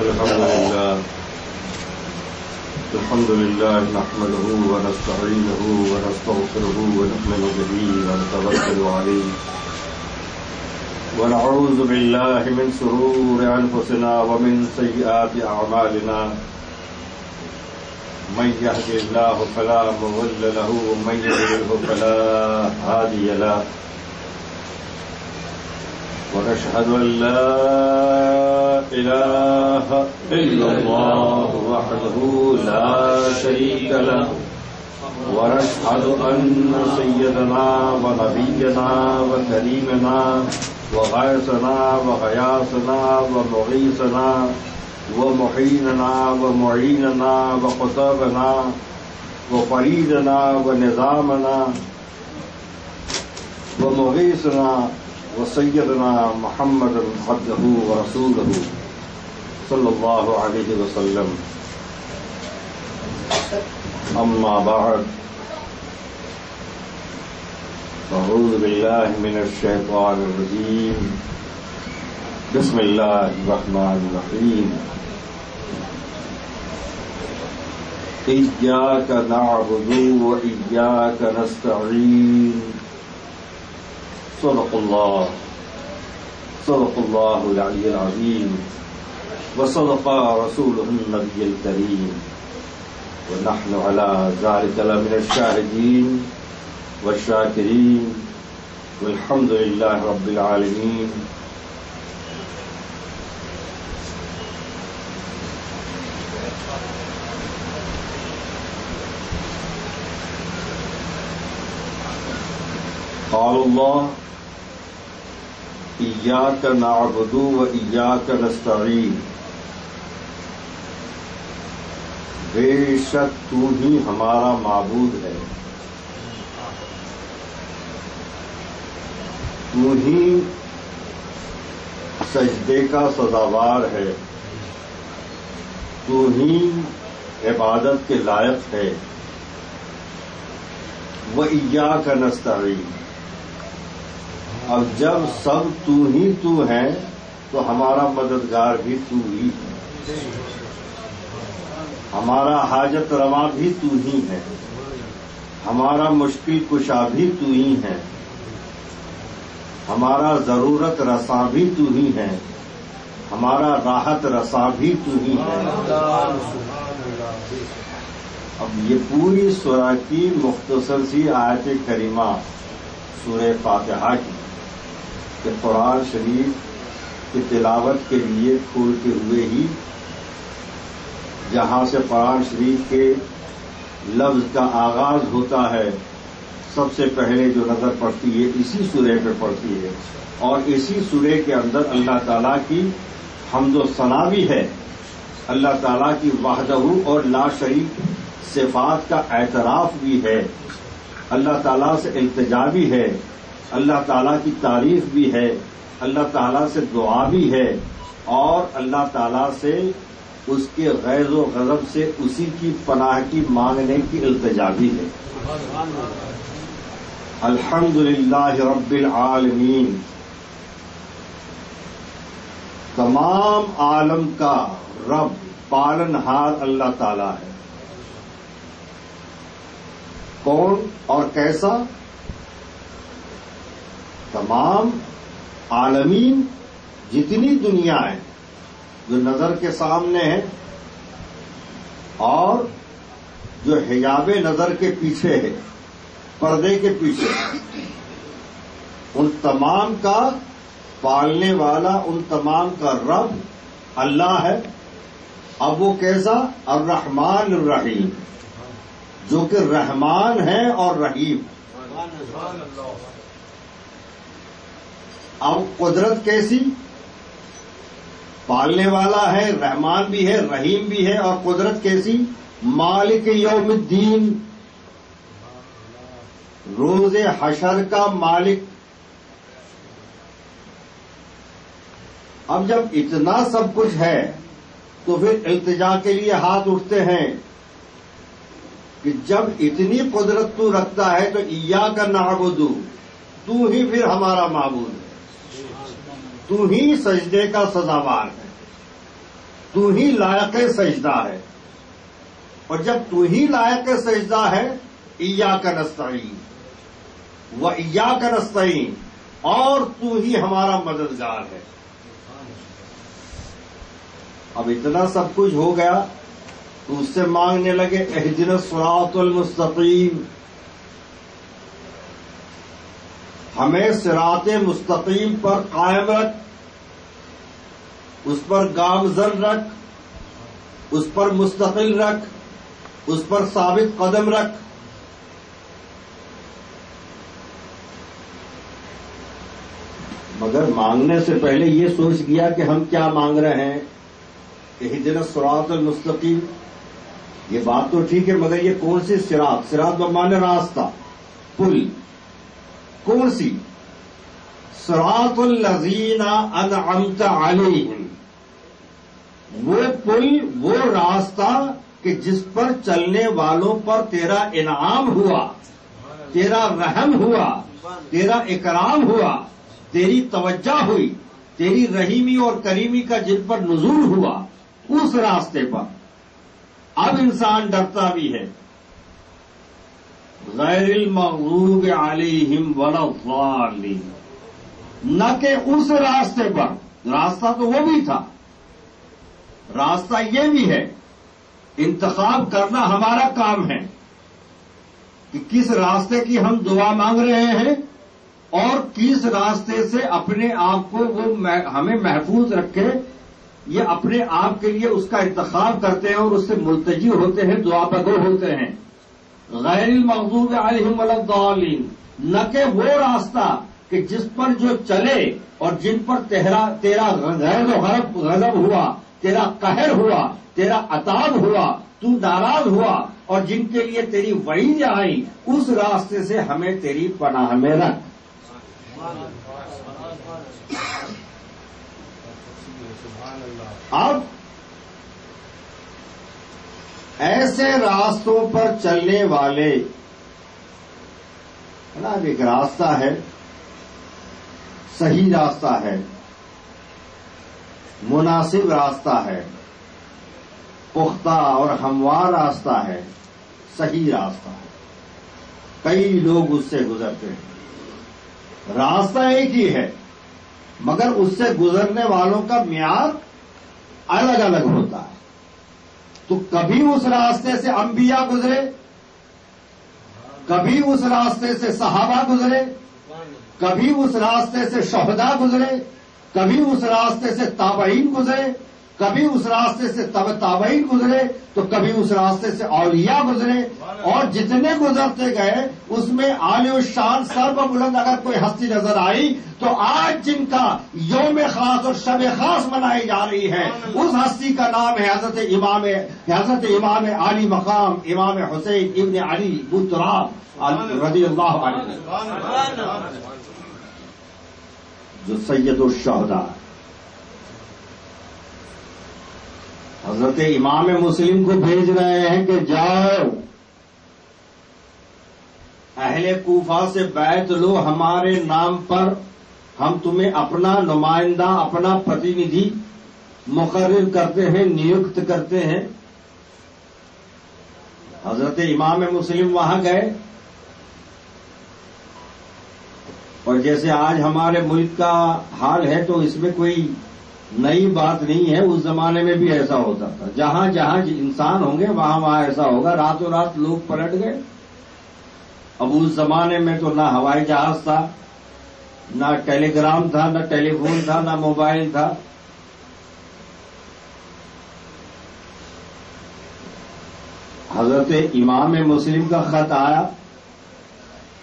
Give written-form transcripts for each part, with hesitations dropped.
الحمد لله نحمده ونستعينه ونستغفره ونؤمن به ونتوكل عليه ونعوذ بالله من شرور أنفسنا ومن سيئات أعمالنا من يهد الله فلا مضل له ومن يضلل فلا هادي له ونشهد أن لا إله إلا الله وحده لا شريك له ونشهد أن سيدنا ونبينا وكريمنا وغيثنا وغياثنا ومغيثنا ومحيننا ومعيننا وقطبنا وفريدنا ونظامنا ومغيثنا وسيدنا محمد عبده ورسوله صلى الله عليه وسلم. أما بعد أعوذ بالله من الشيطان الرجيم. بسم الله الرحمن الرحيم. إياك نعبد وإياك نستعين. صدق الله العلي العظيم وصدق رسوله النبي الكريم ونحن على ذلك لمن الشاهدين والشاكرين والحمد لله رب العالمين. قال الله إياك نعبد وإياك نستعين. بے شک تو ہی ہمارا معبود ہے، تو ہی سجدے کا سزاوار ہے، تو ہی عبادت کے لائق ہے. وإياك نستعين. اب جب سب تو ہی تو ہے تو ہمارا مددگار بھی تو ہی ہے، ہمارا حاجت روا بھی تو ہی ہے، ہمارا مشکل کشا بھی تو ہی ہے، ہمارا ضرورت رساں بھی تو ہی ہے، ہمارا راحت رساں بھی تو ہی ہے. اب یہ پوری سورہ کی مختصر سی آیت کریمہ سورہ فاتحہ کی کہ قرآن شریف کی تلاوت کے لیے کھولتے ہوئے ہی جہاں سے قرآن شریف کے لفظ کا آغاز ہوتا ہے، سب سے پہلے جو نظر پڑتی ہے اسی سورہ پہ پڑتی ہے، اور اسی سورہ کے اندر اللہ تعالیٰ کی حمد و ثنا بھی ہے، اللہ تعالیٰ کی وحدہ اور لا شریک صفات کا اعتراف بھی ہے، اللہ تعالیٰ سے التجا بھی ہے، اللہ تعالیٰ کی تعریف بھی ہے، اللہ تعالیٰ سے دعا بھی ہے، اور اللہ تعالیٰ سے اس کے غیظ و غضب سے اسی کی پناہ کی مانگنے کی التجا بھی ہے. الحمدللہ رب العالمین. تمام عالم کا رب پالنہار اللہ تعالیٰ ہے. کون اور کیسا؟ تمام عالمین جتنی دنیا ہے جو نظر کے سامنے ہے اور جو حجاب نظر کے پیچھے ہے، پردے کے پیچھے، ان تمام کا پالنے والا، ان تمام کا رب اللہ ہے. اب وہ کیسا؟ الرحمن الرحیم، جو کہ رحمان ہے اور رحیم. اب قدرت کیسی؟ پالنے والا ہے، رحمان بھی ہے، رحیم بھی ہے، اور قدرت کیسی؟ مالک یوم الدین، روز حشر کا مالک. اب جب اتنا سب کچھ ہے تو پھر التجا کے لیے ہاتھ اٹھتے ہیں کہ جب اتنی قدرت تو رکھتا ہے تو ایاک نعبد، تو ہی پھر ہمارا معبود ہے، تو ہی سجدے کا سزاوار ہے. تو ہی لائق سجدہ ہے، اور جب تو ہی لائق سجدہ ہے، ایاک نستعین و ایاک نستعین، اور تو ہی ہمارا مددگار ہے۔ اب اتنا سب کچھ ہو گیا تو اس سے مانگنے لگے اہدنا الصراط المستقیم، ہمیں صراط مستقیم پر قائم رکھ، اس پر گامزن رکھ، اس پر مستقل رکھ، اس پر ثابت قدم رکھ۔ مگر مانگنے سے پہلے یہ سوچ گیا کہ ہم کیا مانگ رہے ہیں۔ اہدنا الصراط المستقیم، یہ بات تو ٹھیک ہے، مگر یہ کون سی صراط؟ صراط بمعنی راستہ، پل، کون سی؟ صراط الذین انعمت علیہم، وہ پل، وہ راستہ کہ جس پر چلنے والوں پر تیرا انعام ہوا، تیرا رحم ہوا، تیرا اکرام ہوا، تیری توجہ ہوئی، تیری رحیمی اور کریمی کا جن پر نزول ہوا، اس راستے پر۔ اب انسان ڈرتا بھی ہے، غیر المغضوب علیہم ولا الضالین، نہ کہ اس راستے پر، راستہ تو وہ بھی تھا، راستہ یہ بھی ہے، انتخاب کرنا ہمارا کام ہے کہ کس راستے کی ہم دعا مانگ رہے ہیں اور کس راستے سے اپنے آپ کو وہ ہمیں محفوظ رکھے، یہ اپنے آپ کے لیے اس کا انتخاب کرتے ہیں اور اس سے ملتجی ہوتے ہیں، دعا بگو ہوتے ہیں۔ غیر المغضوب علیہم ولا الضالین، نہ کہ وہ راستہ کہ جس پر جو چلے اور جن پر تیرا غضب ہوا، تیرا قہر ہوا، تیرا عذاب ہوا، تو ناراض ہوا، اور جن کے لیے تیری وعید آئی، اس راستے سے ہمیں تیری پناہ میں رکھ۔ اب ایسے راستوں پر چلنے والے، ایک راستہ ہے، صحیح راستہ ہے، مناسب راستہ ہے، پختہ اور ہموار راستہ ہے، صحیح راستہ ہے، کئی لوگ اس سے گزرتے ہیں۔ راستہ ایک ہی ہے، مگر اس سے گزرنے والوں کا معیار الگ الگ ہوتا ہے۔ تو کبھی اس راستے سے انبیاء گزرے، کبھی اس راستے سے صحابہ گزرے، کبھی اس راستے سے شہداء گزرے، کبھی اس راستے سے تابعین گزرے، کبھی اس راستے سے تابعین گزرے، تو کبھی اس راستے سے اولیاء گزرے، اور جتنے گزرتے گئے اس میں عالی الشان سر بلند اگر کوئی ہستی نظر آئی تو آج جن کا یوم خاص اور شب خاص منائی جا رہی ہے، اس ہستی کا نام ہے حضرت امام علی مقام امام حسین ابن علی بن تراب رضی اللہ عنہ، جو سید الشہداء۔ حضرت امام مسلم کو بھیج رہے ہیں کہ جاؤ اہل کوفہ سے بیعت لو، ہمارے نام پر ہم تمہیں اپنا نمائندہ، اپنا پرتیندھی مقرر کرتے ہیں، نیوکت کرتے ہیں۔ حضرت امام مسلم وہاں گئے، اور جیسے آج ہمارے ملک کا حال ہے تو اس میں کوئی نئی بات نہیں ہے، اس زمانے میں بھی ایسا ہوتا تھا، جہاں جہاں انسان ہوں گے وہاں وہاں ایسا ہوگا، راتوں رات لوگ پلٹ گئے۔ اب اس زمانے میں تو نہ ہوائی جہاز تھا، نہ ٹیلی گرام تھا، نہ ٹیلی فون تھا، نہ موبائل تھا۔ حضرت امام مسلم کا خط آیا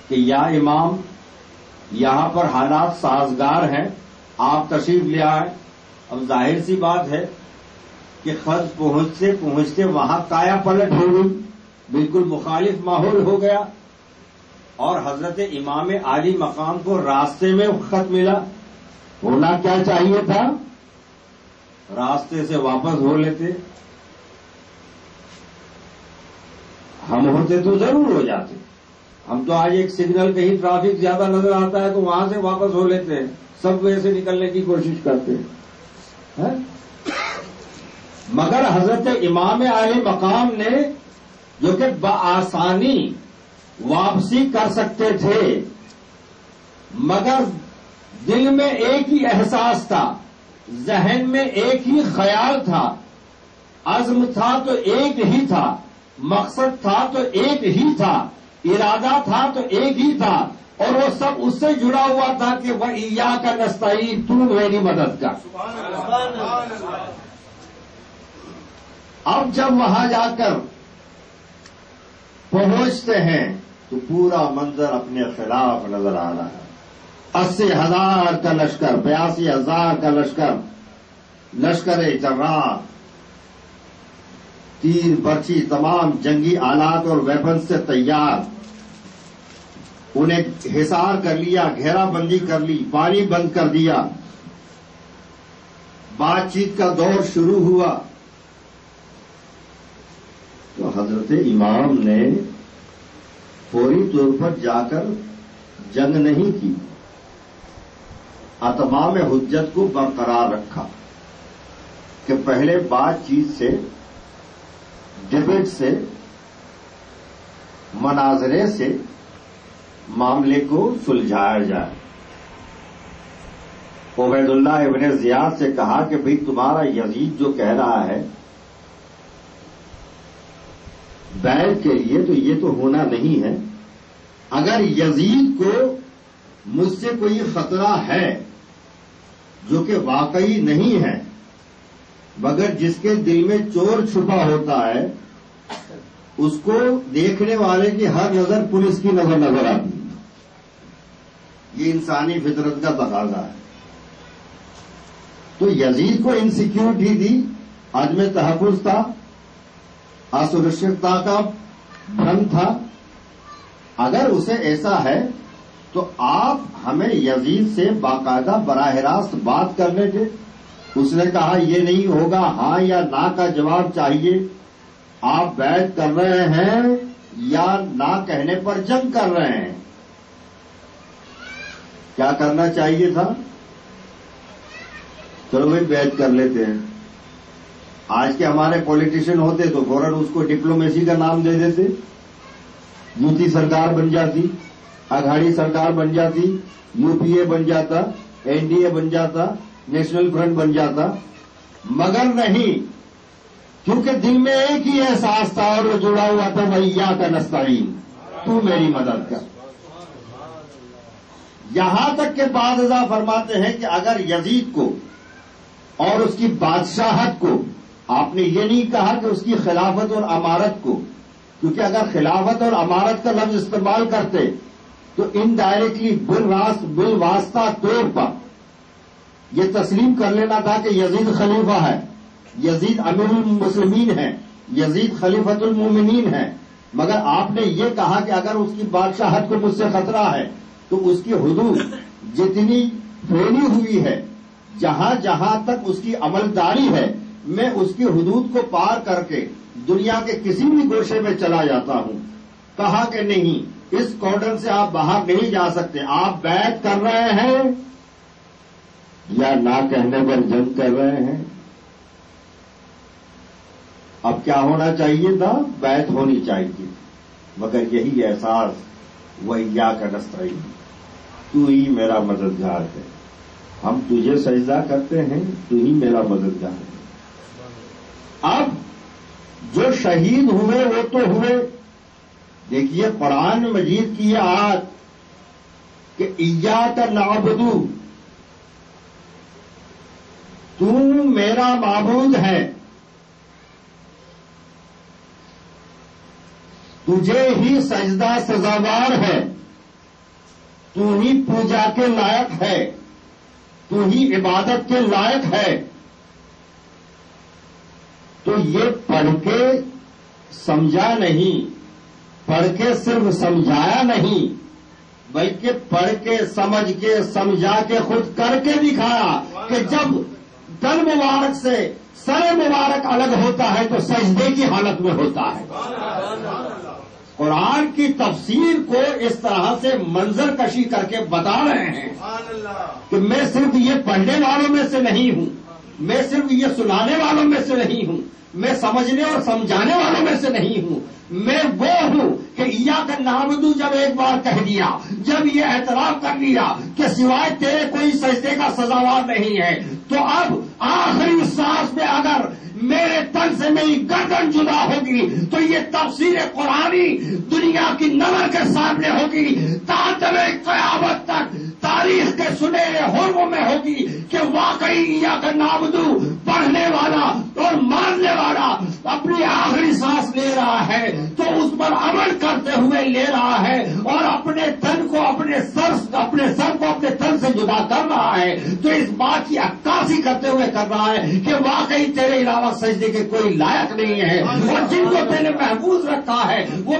کہ یا امام، یہاں پر حالات سازگار ہیں، آپ تشریف لے آئے۔ اب ظاہر سی بات ہے کہ خط پہنچتے پہنچتے وہاں کایا پلٹ ہو گئی، بالکل مخالف ماحول ہو گیا، اور حضرت امام عالی مقام کو راستے میں خط ملا۔ ہونا کیا چاہیے تھا؟ راستے سے واپس ہو لیتے، ہم ہوتے تو ضرور ہو جاتے۔ ہم تو آج ایک سگنل کہیں ٹرافک زیادہ نظر آتا ہے تو وہاں سے واپس ہو لیتے ہیں، سب وے سے نکلنے کی کوشش کرتے ہیں۔ مگر حضرت امام عالی مقام نے جو کہ بآسانی واپسی کر سکتے تھے، مگر دل میں ایک ہی احساس تھا، ذہن میں ایک ہی خیال تھا، عزم تھا تو ایک ہی تھا، مقصد تھا تو ایک ہی تھا، ارادہ تھا تو ایک ہی تھا، اور وہ سب اس سے جڑا ہوا تھا کہ وَإِيَّاكَ نَسْتَعِينُ، تو میری مدد کر۔ اب جب وہاں جا کر پہنچتے ہیں تو پورا منظر اپنے خلاف نظر آ رہا ہے۔ 80,000 کا لشکر، 82,000 کا لشکر، لشکر جراح، تیر برچی تمام جنگی آلات اور ویپن سے تیار، انہیں حصار کر لیا، گھیرا بندی کر لی، پانی بند کر دیا، بات چیت کا دور شروع ہوا۔ تو حضرت امام نے فوری طور پر جا کر جنگ نہیں کی، اتمام حجت کو برقرار رکھا کہ پہلے بات چیت سے، ڈبیٹ سے، مناظرے سے معاملے کو سلجھایا جائے۔ عبید اللہ ابن زیاد سے کہا کہ بھئی تمہارا یزید جو کہہ رہا ہے بیعت کے لیے، تو یہ تو ہونا نہیں ہے۔ اگر یزید کو مجھ سے کوئی خطرہ ہے جو کہ واقعی نہیں ہے، مگر جس کے دل میں چور چھپا ہوتا ہے، اس کو دیکھنے والے کی ہر نظر پولیس کی نظر آتی ہے، یہ انسانی فطرت کا تقاضا ہے۔ تو یزید کو انسیکیورٹی تھی، عدم تحفظ تھا، اسرشتا کا بھرم تھا۔ اگر اسے ایسا ہے تو آپ ہمیں یزید سے باقاعدہ براہ راست بات کرنے دیں۔ اس نے کہا یہ نہیں ہوگا، ہاں یا نہ کا جواب چاہیے۔ آپ بیعت کر رہے ہیں یا نہ کہنے پر جنگ کر رہے ہیں؟ کیا کرنا چاہیے تھا؟ چلو بھائی بیعت کر لیتے ہیں۔ آج کے ہمارے پولیٹیشین ہوتے تو فوراً اس کو ڈپلومیسی کا نام دے دیتے، یوتی سرکار بن جاتی، اگاڑی سرکار بن جاتی، یو پی اے بن جاتا، این ڈی اے بن جاتا، نیشنل فرنٹ بن جاتا، مگر نہیں، کیونکہ دل میں ایک ہی احساس تھا اور وہ جڑا ہوا تھا وَإِيَّاكَ نَسْتَعِينُ، تو میری مدد کر۔ یہاں تک کہ بعض ازاں فرماتے ہیں کہ اگر یزید کو اور اس کی بادشاہت کو، آپ نے یہ نہیں کہا کہ اس کی خلافت اور امارت کو، کیونکہ اگر خلافت اور امارت کا لفظ استعمال کرتے تو انڈائریکٹلی بالواسطہ طور پر یہ تسلیم کر لینا تھا کہ یزید خلیفہ ہے، یزید امیر المسلمین ہے، یزید خلیفۃ المومنین ہے۔ مگر آپ نے یہ کہا کہ اگر اس کی بادشاہت کو مجھ سے خطرہ ہے تو اس کی حدود جتنی پھیلی ہوئی ہے، جہاں جہاں تک اس کی عملداری ہے، میں اس کی حدود کو پار کر کے دنیا کے کسی بھی گوشے میں چلا جاتا ہوں۔ کہا کہ نہیں، اس کارڈن سے آپ باہر نہیں جا سکتے، آپ بیعت کر رہے ہیں یا نہ کہنے پر جنگ کر رہے ہیں؟ اب کیا ہونا چاہیے تھا؟ بیعت ہونی چاہیے، مگر یہی احساس وَإِيَّاكَ نَسْتَعِينُ، تو ہی میرا مددگار ہے، ہم تجھے سجدہ کرتے ہیں، تو ہی میرا مددگار ہے۔ اب جو شہید ہوئے وہ تو ہوئے، دیکھیے قرآن مجید کی یہ آیت کہ إِيَّاكَ نَعْبُدُ، تو میرا معبود ہے، تجھے ہی سجدہ سزاوار ہے، تو ہی پوجا کے لائق ہے، تو ہی عبادت کے لائق ہے۔ تو یہ پڑھ کے سمجھا نہیں، پڑھ کے صرف سمجھایا نہیں، بلکہ پڑھ کے سمجھ کے سمجھا کے خود کر کے دکھایا کہ جب تن مبارک سے سر مبارک الگ ہوتا ہے تو سجدے کی حالت میں ہوتا ہے۔ قرآن کی تفسیر کو اس طرح سے منظر کشی کر کے بتا رہے ہیں کہ میں صرف یہ پڑھنے والوں میں سے نہیں ہوں، میں صرف یہ سنانے والوں میں سے نہیں ہوں، میں سمجھنے اور سمجھانے والوں میں سے نہیں ہوں، میں وہ ہوں کہ ایاک نعبد جب ایک بار کہہ دیا، جب یہ اعتراف کر لیا کہ سوائے تیرے کوئی سجدے کا سزاوار نہیں ہے، تو اب آخری سانس میں اگر میرے تن سے میری گردن جدا ہوگی تو یہ تفسیر قرآنی دنیا کی نظر کے سامنے ہوگی، تاہم قیامت تک تاریخ کے سنہرے حروف میں ہوگی کہ واقعی ایاک نعبد پڑھنے والا اور ماننے والا اپنی آخری سانس لے رہا ہے تو اس پر عمل کرتے ہوئے لے رہا ہے، اور اپنے تن کو اپنے سر کو اپنے تن سے جدا کر رہا ہے، تو اس بات کی عکاسی کرتے ہوئے کر رہا ہے کہ واقعی تیرے علاوہ سجدے کے کوئی لائق نہیں ہے، اور جن کو تینے محفوظ رکھا ہے وہ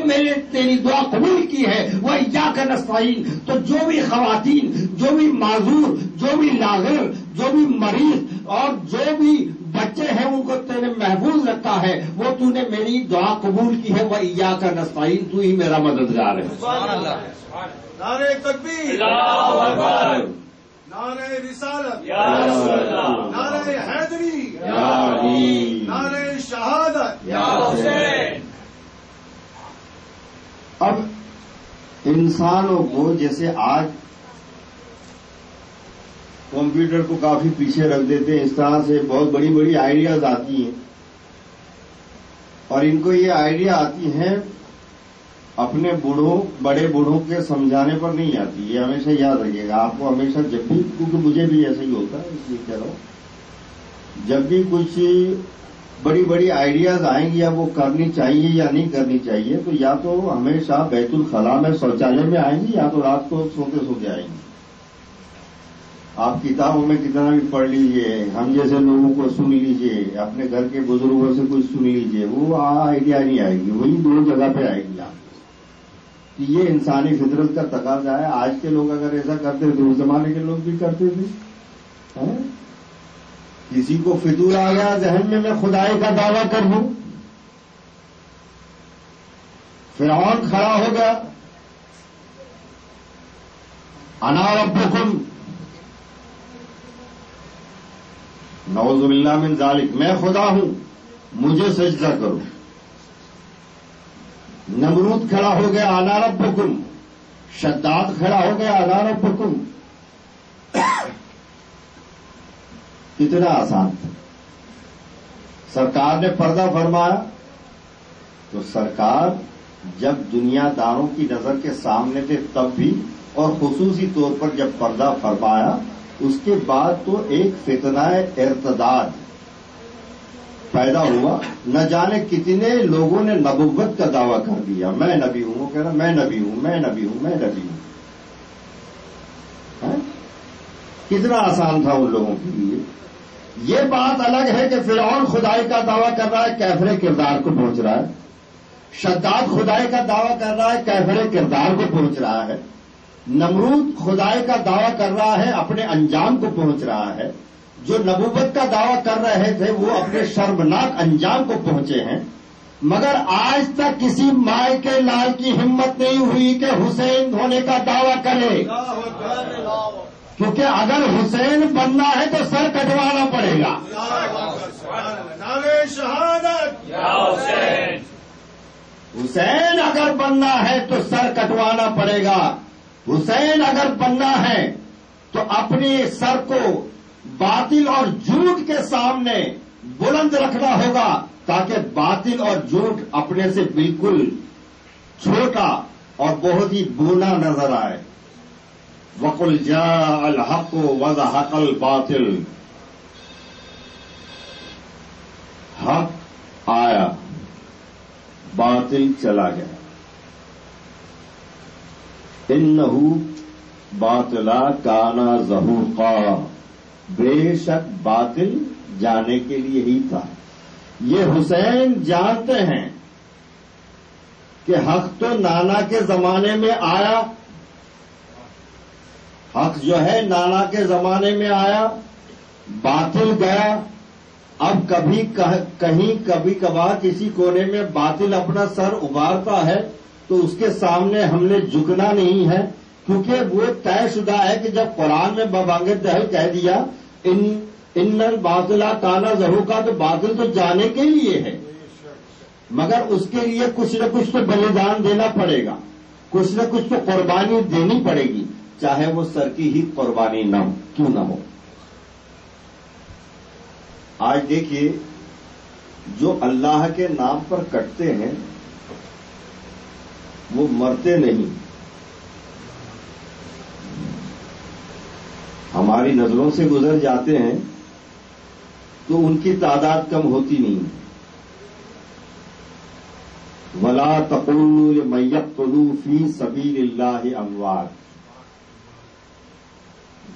تیری دعا قبول کی ہے، وہ ایاک نستعین۔ تو جو بھی خواتین، جو بھی معذور، جو بھی لاغر، جو بھی مریض اور جو بھی بچے ہیں ان کو تینے محفوظ رکھا ہے، وہ تو نے میری دعا قبول کی ہے، وہ ایاک نستعین، تو ہی میرا مددگار ہے۔ نعرہ تکبیر، نعرہ رسالت، نعرہ حیدری، نعرہ شہادت۔ اب انسانوں کو جیسے آج کمپیوٹر کو کافی پیچھے رکھ دیتے ہیں، اس طرح سے بہت بڑی بڑی آئیڈیاز آتی ہیں، اور ان کو یہ آئیڈیا آتی ہیں اپنے بڑے بوڑھوں کے سمجھانے پر نہیں آتی۔ یہ ہمیشہ یاد رکھیے گا، آپ کو ہمیشہ جب بھی، کیونکہ مجھے بھی ایسا ہی ہوتا ہے اس لیے کہہ رہا ہوں، جب بھی کچھ بڑی بڑی آئیڈیاز آئیں گی یا وہ کرنی چاہیے یا نہیں کرنی چاہیے، تو یا تو ہمیشہ بیت الخلاء میں شوچالیہ میں آئیں گی، یا تو رات کو سوتے سوتے آئیں گی۔ آپ کتابوں میں کتنا بھی پڑھ لیجئے، ہم جیسے لوگوں کو سن لیجئے، اپنے گھر کے بزرگوں سے کچھ سن لیجئے، وہ آئیڈیا نہیں آئے گی، وہی دو جگہ پہ آئے گی آپ۔ یہ انسانی فطرت کا تقاضا ہے۔ آج کے لوگ اگر ایسا کرتے تو اس زمانے کے لوگ بھی کرتے تھے۔ کسی کو فطور آ گیا ذہن میں خدائی کا دعویٰ کر دوں، فرعون کھڑا ہو گیا، انا ربکم، نعوذ باللہ من ذالک، میں خدا ہوں مجھے سجدہ کرو۔ نمرود کھڑا ہو گیا، انا ربکم، شداد کھڑا ہو گیا، انا ربکم۔ کتنا آسان تھا۔ سرکار نے پردہ فرمایا تو سرکار جب دنیا داروں کی نظر کے سامنے تھے تب بھی، اور خصوصی طور پر جب پردہ فرمایا اس کے بعد تو ایک فتنہ ارتداد پیدا ہوا۔ نہ جانے کتنے لوگوں نے نبوت کا دعویٰ کر دیا، میں نبی ہوں، وہ کہہ رہا میں نبی ہوں، میں نبی ہوں، میں نبی ہوں۔ کتنا آسان تھا ان لوگوں کے لیے۔ یہ بات الگ ہے کہ فرعون خدائی کا دعویٰ کر رہا ہے، کیفر کردار کو پہنچ رہا ہے۔ شداد خدائی کا دعویٰ کر رہا ہے، کیفر کردار کو پہنچ رہا ہے۔ نمرود خدائی کا دعویٰ کر رہا ہے، اپنے انجام کو پہنچ رہا ہے۔ جو نبوت کا دعویٰ کر رہے تھے وہ اپنے شرمناک انجام کو پہنچے ہیں۔ مگر آج تک کسی مائے کے لال کی ہمت نہیں ہوئی کہ حسین ہونے کا دعویٰ کرے، کیونکہ اگر حسین بننا ہے تو سر کٹوانا پڑے گا۔ نعرہ شہادت، حسین اگر بننا ہے تو سر کٹوانا پڑے گا۔ حسین اگر بننا ہے تو اپنے سر کو باطل اور جھوٹ کے سامنے بلند رکھنا ہوگا تاکہ باطل اور جھوٹ اپنے سے بالکل چھوٹا اور بہت ہی بونا نظر آئے۔ وَقُلْ جَاءَ الْحَقُّ وَزَهَقَ الْبَاطِلُ، حق آیا باطل چلا گیا۔ اِنَّهُ باطلا کانا زہوقا، بے شک باطل جانے کے لیے ہی تھا۔ یہ حسین جانتے ہیں کہ حق تو نانا کے زمانے میں آیا، حق جو ہے نانا کے زمانے میں آیا، باطل گیا۔ اب کبھی کبھار کسی کونے میں باطل اپنا سر ابھارتا ہے تو اس کے سامنے ہم نے جھکنا نہیں ہے، کیونکہ وہ طے شدہ ہے کہ جب قرآن میں ببانگ دہل کہہ دیا ان ان الباطل کان زہوقا، تو باطل تو جانے کے لیے ہے، مگر اس کے لیے کچھ نہ کچھ تو بلیدان دینا پڑے گا، کچھ نہ کچھ تو قربانی دینی پڑے گی، چاہے وہ سر کی ہی قربانی نہ ہو، کیوں نہ ہو۔ آج دیکھیے جو اللہ کے نام پر کٹتے ہیں وہ مرتے نہیں، ہماری نظروں سے گزر جاتے ہیں تو ان کی تعداد کم ہوتی نہیں۔ وَلَا تَقُولُوا لِمَن يَقْتُلُ فِي سَبِيلِ اللَّهِ أَمْوَاتٌ،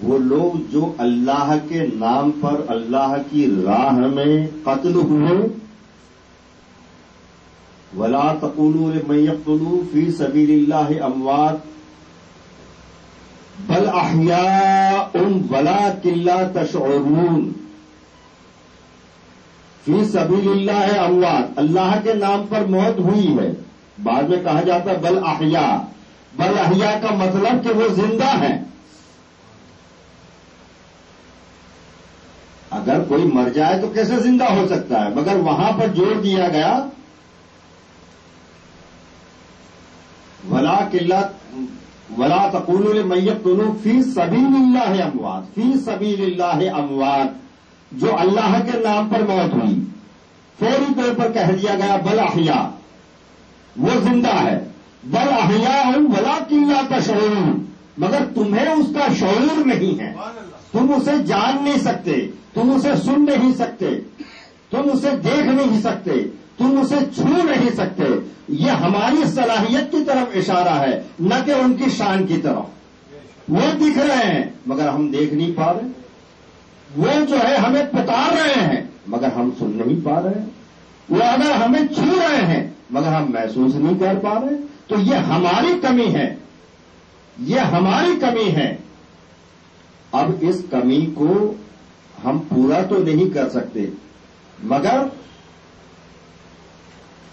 وہ لوگ جو اللہ کے نام پر اللہ کی راہ میں قتل ہوئے، وَلَا تَقُولُوا لِمَن يَقْتُلُ فِي سَبِيلِ اللَّهِ أَمْوَاتٌ بَلْ أَحْيَاءٌ وَلَٰكِن لَّا تَشْعُرُونَ۔ فی سبیل اللہ اموات، اللہ کے نام پر موت ہوئی ہے، بعد میں کہا جاتا ہے بل احیاء، بل احیاء کا مطلب کہ وہ زندہ ہیں۔ اگر کوئی مر جائے تو کیسے زندہ ہو سکتا ہے، مگر وہاں پر جوڑ دیا گیا ولا تقولوا لمن يقتل فی سبیل اللہ اموات، فی سبیل اللہ اموات، جو اللہ کے نام پر موت ہوئی، فوری طور پر کہہ دیا گیا بل احیاء، وہ زندہ ہے، بل احیاء ولکن لا تشعرون، مگر تمہیں اس کا شعور نہیں ہے، تم اسے جان نہیں سکتے، تم اسے سن نہیں سکتے، تم اسے دیکھ نہیں سکتے، تم اسے چھو نہیں سکتے۔ یہ ہماری صلاحیت کی طرف اشارہ ہے، نہ کہ ان کی شان کی طرف۔ وہ دکھ رہے ہیں مگر ہم دیکھ نہیں پا رہے، وہ جو ہے ہمیں پکار رہے ہیں مگر ہم سن نہیں پا رہے، وہ اگر ہمیں چھو رہے ہیں مگر ہم محسوس نہیں کر پا رہے، تو یہ ہماری کمی ہے، یہ ہماری کمی ہے۔ اب اس کمی کو ہم پورا تو نہیں کر سکتے، مگر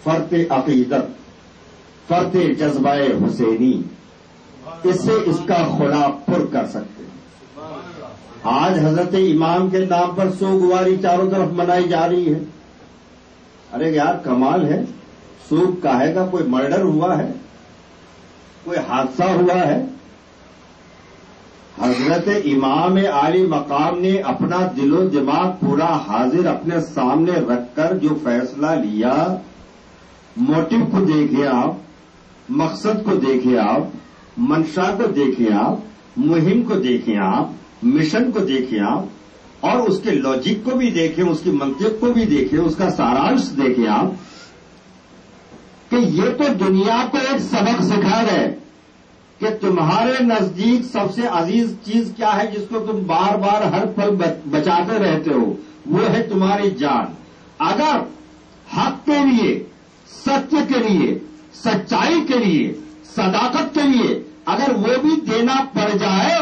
فرط عقیدت، فرط جذبہ حسینی، اس سے اس کا خلا پر کر سکتے۔ آج حضرت امام کے نام پر سوگواری چاروں طرف منائی جا رہی ہے۔ ارے یار کمال ہے، سوگ کہے گا کوئی مرڈر ہوا ہے، کوئی حادثہ ہوا ہے؟ حضرت امام عالی مقام نے اپنا دل و دماغ پورا حاضر اپنے سامنے رکھ کر جو فیصلہ لیا، موٹو کو دیکھیں آپ، مقصد کو دیکھیں آپ، منشا کو دیکھیں آپ، مہم کو دیکھیں آپ، مشن کو دیکھیں آپ، اور اس کے لاجک کو بھی دیکھیں، اس کی منطق کو بھی دیکھیں، اس کا سارانش دیکھیں آپ، کہ یہ تو دنیا کو ایک سبق سکھا گئے کہ تمہارے نزدیک سب سے عزیز چیز کیا ہے جس کو تم بار بار ہر پل بچاتے رہتے ہو، وہ ہے تمہاری جان۔ اگر حق کے لیے، ستیہ کے لیے، سچائی کے لیے، صداقت کے لیے اگر وہ بھی دینا پڑ جائے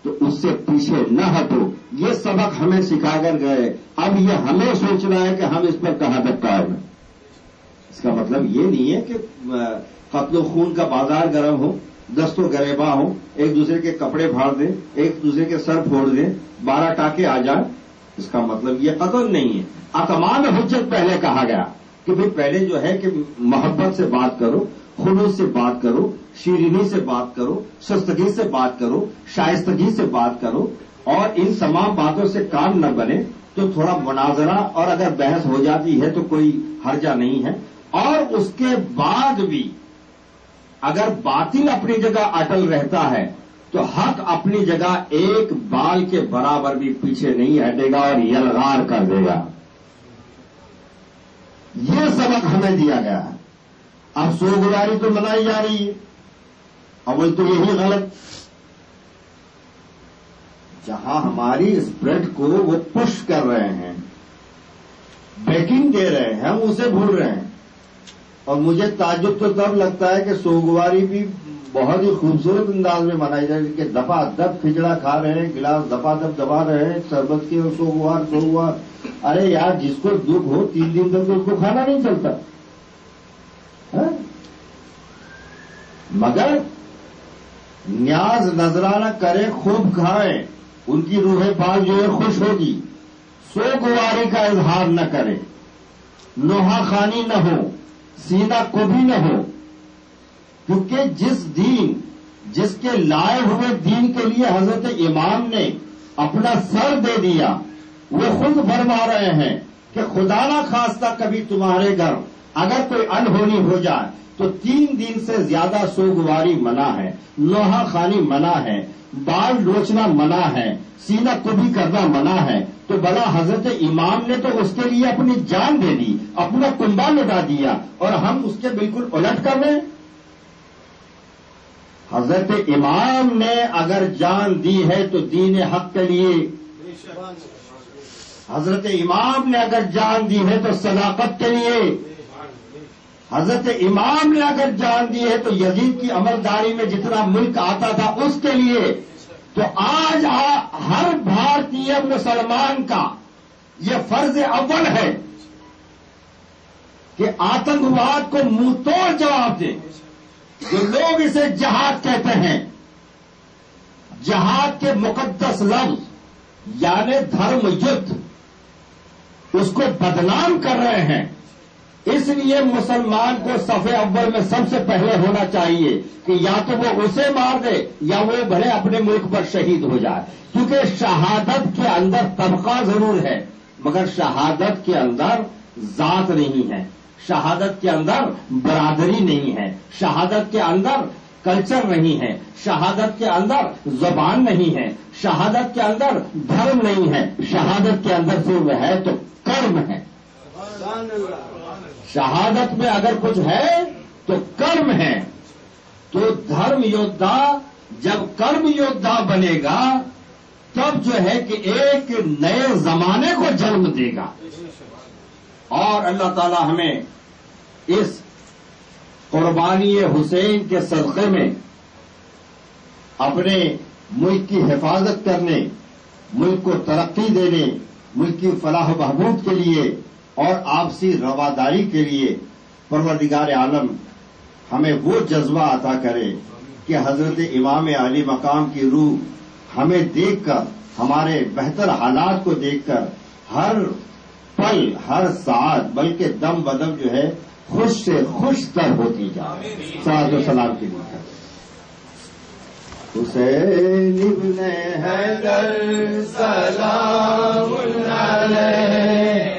تو اس سے پیچھے نہ ہٹو۔ یہ سبق ہمیں سکھا کر گئے، اب یہ ہمیں سوچنا ہے کہ ہم اس پر کہاں تک قائم ہیں۔ اس کا مطلب یہ نہیں ہے کہ قتل و خون کا بازار گرم ہو، دست و گریباں ہو، ایک دوسرے کے کپڑے پھاڑ دیں، ایک دوسرے کے سر پھوڑ دیں، 12 ٹانکے آ جائیں۔ اس کا مطلب یہ قتل نہیں ہے۔ اتمام حجت پہلے کہا گیا کہ بھئی پہلے جو ہے کہ محبت سے بات کرو، خلوص سے بات کرو، شیرینی سے بات کرو، شستگی سے بات کرو، شائستگی سے بات کرو، اور ان تمام باتوں سے کام نہ بنے تو تھوڑا مناظرہ اور اگر بحث ہو جاتی ہے تو کوئی حرجہ نہیں ہے۔ اور اس کے بعد بھی اگر باطل اپنی جگہ اٹل رہتا ہے تو حق اپنی جگہ ایک بال کے برابر بھی پیچھے نہیں ہٹے گا اور یلغار کر دے گا۔ یہ سبق ہمیں دیا گیا ہے۔ اب سوگواری تو منائی جا رہی ہے، اول تو یہی غلط، جہاں ہماری اسپرٹ کو وہ پش کر رہے ہیں، بیکنگ دے رہے ہیں، ہم اسے بھول رہے ہیں۔ اور مجھے تعجب تو تب لگتا ہے کہ سوگواری بھی بہت ہی خوبصورت انداز میں منائی جائے کہ دفعہ دب کھچڑا کھا رہے ہیں، گلاس دفعہ دب دبا رہے ہیں، شربت کی سوگوار۔ ارے یار جس کو دکھ ہو 3 دن تک تو اس کو کھانا نہیں چلتا، مگر نیاز نذرانہ کرے خوب کھائیں، ان کی روح پاک جو ہے خوش ہوگی، سوگواری کا اظہار نہ کرے، نوحہ خانی نہ ہو، سینہ کبھی نہ ہو، کیونکہ جس کے لائے ہوئے دین کے لیے حضرت امام نے اپنا سر دے دیا، وہ خود فرما رہے ہیں کہ خدا نہ خواستہ کبھی تمہارے گھر اگر کوئی انہونی ہو جائے تو 3 دن سے زیادہ سوگواری منع ہے، نوحہ خانی منع ہے، بال لوچنا منع ہے، سینہ کبھی کرنا منع ہے، تو بلا حضرت امام نے تو اس کے لیے اپنی جان دے دی، اپنا کنبہ لٹا دیا، اور ہم اس کے بالکل الٹ کر رہے ہیں۔ حضرت امام نے اگر جان دی ہے تو دین حق کے لیے، حضرت امام نے اگر جان دی ہے تو صداقت کے لیے، حضرت امام نے اگر جان دی ہے تو یزید کی عملداری میں جتنا ملک آتا تھا اس کے لیے، تو آج ہر بھارتی مسلمان کا یہ فرض اول ہے کہ آتنکواد کو منہ توڑ جواب دے۔ جو لوگ اسے جہاد کہتے ہیں، جہاد کے مقدس لفظ یعنی دھرم یدھ، اس کو بدنام کر رہے ہیں۔ اس لیے مسلمان کو صف اول میں سب سے پہلے ہونا چاہیے کہ یا تو وہ اسے مار دے یا وہ بھلے اپنے ملک پر شہید ہو جائے، کیونکہ شہادت کے اندر طبقہ ضرور ہے مگر شہادت کے اندر ذات نہیں ہے، شہادت کے اندر برادری نہیں ہے، شہادت کے اندر کلچر نہیں ہے، شہادت کے اندر زبان نہیں ہے، شہادت کے اندر دھرم نہیں ہے، شہادت کے اندر صرف ہے تو کرم ہے۔ شہادت میں اگر کچھ ہے تو کرم ہے۔ تو دھرم یودھا جب کرم یودھا بنے گا تب جو ہے کہ ایک نئے زمانے کو جنم دے گا، اور اللہ تعالی ہمیں اس قربانی حسین کے صدقے میں اپنے ملک کی حفاظت کرنے، ملک کو ترقی دینے، ملک کی فلاح و بہبود کے لیے اور آپسی رواداری کے لیے پروردگار عالم ہمیں وہ جذبہ عطا کرے کہ حضرت امام علی مقام کی روح ہمیں دیکھ کر، ہمارے بہتر حالات کو دیکھ کر ہر پل، ہر ساعت بلکہ دم بدم جو ہے خوش سے خوش تر ہوتی جائے۔ صلاۃ و سلام کی لیے حسین ابن حیدر سلام علیہ۔